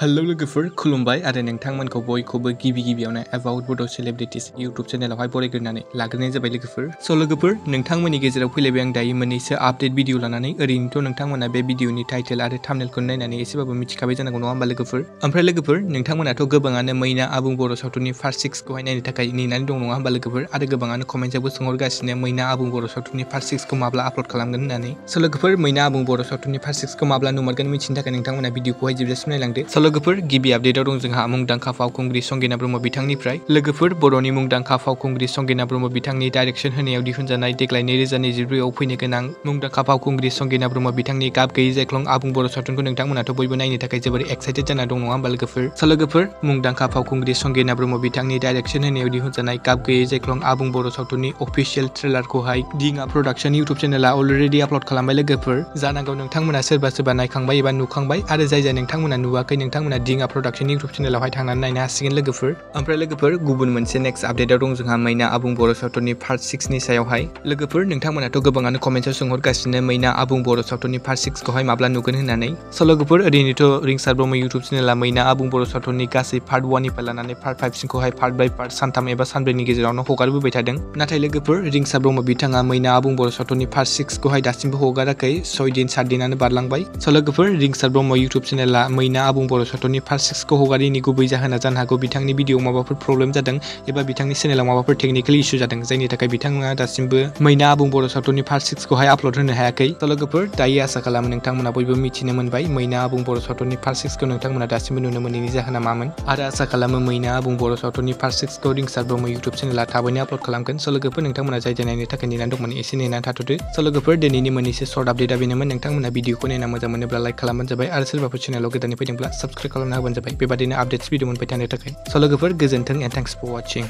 Hello लोगोफोर खुलुमबाय आरो नोंथांमोनखौ बयखौबो गिबियावनो अबाउट बड' सेलिब्रिटीज यूट्यूब चेनेलावहाय बरायग्रोनानै लाग्रोनाय जाबाय लोगोफोर। स' लोगोफोर नोंथांमोननि गेजेराव फैलायबाय आं दायो मोननैसो आपडेट भिडिअ लानानै। ओरैनोथ' नोंथांमोना बे भिडिअनि टाइटेल आरो थाम्बनेलखौ नायनानै एसेबाबो मिथिखाबाय जानांगौ नङा होमबा लोगोफोर। ओमफ्राय लोगोफोर नोंथांमोनाथ' गोबाङानो मैना आबुं बर' सावथुननि पार्ट 6खौहाय नायनो थाखाय नेनानै दं नङा होमबा लोगोफोर, आरो गोबाङानो कमेन्टआवबो सोंहरगासिनो मैना आबुं बर' सावथुननि पार्ट 6खौ माब्ला आपल'ड खालामगोन होननानै। स' लोगोफोर मैना आबुं बर' सावथुननि पार्ट 6खौ माब्ला नुमारगोन मिथिनो थाखाय नोंथांमोना भिडिअखौहाय जोबजासिम नायलांदो। स' लोगोफोर गिबि आपडेटआव दं जोंहा मुंदांखा फावखुंग्रि संगिना ब्रह्म बिथांनिफ्राय। लोगोफोर बर'नि मुंदांखा फावखुंग्रि संगिना ब्रह्म बिथांनि डाइरेक्सन होनायाव दिहुनजानाय देग्लाय 2024आव फैनो गोनां मुंदांखा फावखुंग्रि संगिना ब्रह्म बिथांनि गाब गैयै जायख्लं आबुं बर' सावथुनखौ नोंथांमोनाथ' बयबो नायनो थाखाय जोबोर एक्साइटेड जाना दं नङा होमबा लोगोफोर। स' लोगोफोर मुंदांखा फावखुंग्रि संगिना ब्रह्म बिथांनि डाइरेक्सन होनायाव दिहुनजानाय गाब गैयै जायख्लं आबुं बर' सावथुननि अफिसियेल ट्रेलारखौहाय दिङा प्रडाक्शन इउट्यूब चेनेला अलरेडि आपल'ड खालामबाय लोगोफोर। जानांगौ नोंथांमोना सोरबा नायखांबाय एबा नुखांबाय, आरो जाय नोंथांमोना नुवाखै नोंथांमोना दिङा प्रडाक्शन इउट्यूब चेनेलावहाय थांनानै नायनो हासिगोन लोगोफोर। ओमफ्राय लोगोफोर गुबुन मोनसे नेक्स्ट आपडेटआव दं जोंहा मैना आबुं बर' सावथुननि पार्ट 6नि सायावहाय। लोगोफोर नोंथांमोनाथ' गोबाङानो कमेन्टआव सोंहरगासिनो मैना आबुं बर' सावथुननि पार्ट 6खौहाय माब्ला नुगोन होननानै। स' लोगोफोर ओरैनोथ' रिंसार ब्रह्म इउट्यूब चेनेला मैना आबुं बर' सावथुननि गासै पार्ट 1निफ्राय लानानै पार्ट 5सिमखौहाय पार्ट बाय पार्ट सानथाम एबा सानब्रैनि गेजेरावनो हगारबोबाय थादों। नाथाय लोगोफोर रिंसार ब्रह्म बिथाङा मैना आबुं बर' सावथुननि पार्ट 6खौहाय दासिमबो हगाराखै। 6 दिन 7 दिनानो बारलांबाय। स' लोगोफोर रिंसार ब्रह्म इउट्यूब चेनेला मैना आबुं बर' सावथुननि पार्ट 6खौ हगारिनि गुबै जाहोना जानो हागौ बिथांनि भिडिअ'आव माबाफोर प्रब्लेम जादों एबा बिथांनि चेनेलाव माबाफोर टेकनिकेल इसु जादों, जायनि थाखाय बिथाङा दासिमबो मैना आबुं बर' सावथुननि पार्ट 6खौहाय आपल'ड होनो हायाखै। स' लोगोफोर दायो आसा खालामो नोंथांमोना बयबो मिथिनो मोनबाय मैना आबुं बर' सावथुननि पार्ट 6खौ नोंथांमोना दासिमबो नुनो मोनैनि जाहोना मामोन, आरो आसा खालामो मैना आबुं बर' सावथुननि पार्ट 6खौ रिंसार ब्रह्म इउट्यूब चेनेला थाबैनो आपल'ड खालामगोन। स' लोगोफोर नोंथांमोना जाय नायनो थाखाय नेनानै दंमोन एसे नेनानै थाथ'दो। स' लोगोफोर दिनैनि मोननैसो सर्ट आपडेटआ बेनोमोन। नोंथांमोना भिडिअखौ नायना मोजां मोनोब्ला लाइक खालामबानो जाबाय, आरो सोरबाफोर चेनेलाव गोदानै फैदोंब्ला साबस्क्राइब खालामना होबानो जाबाय बेबादिनो आपडेट्स भिडिअ मोनबाय थानो थाखाय। स' लोगोफोर गोजोन्थों एन्ड थेंक्स फर वाचिं।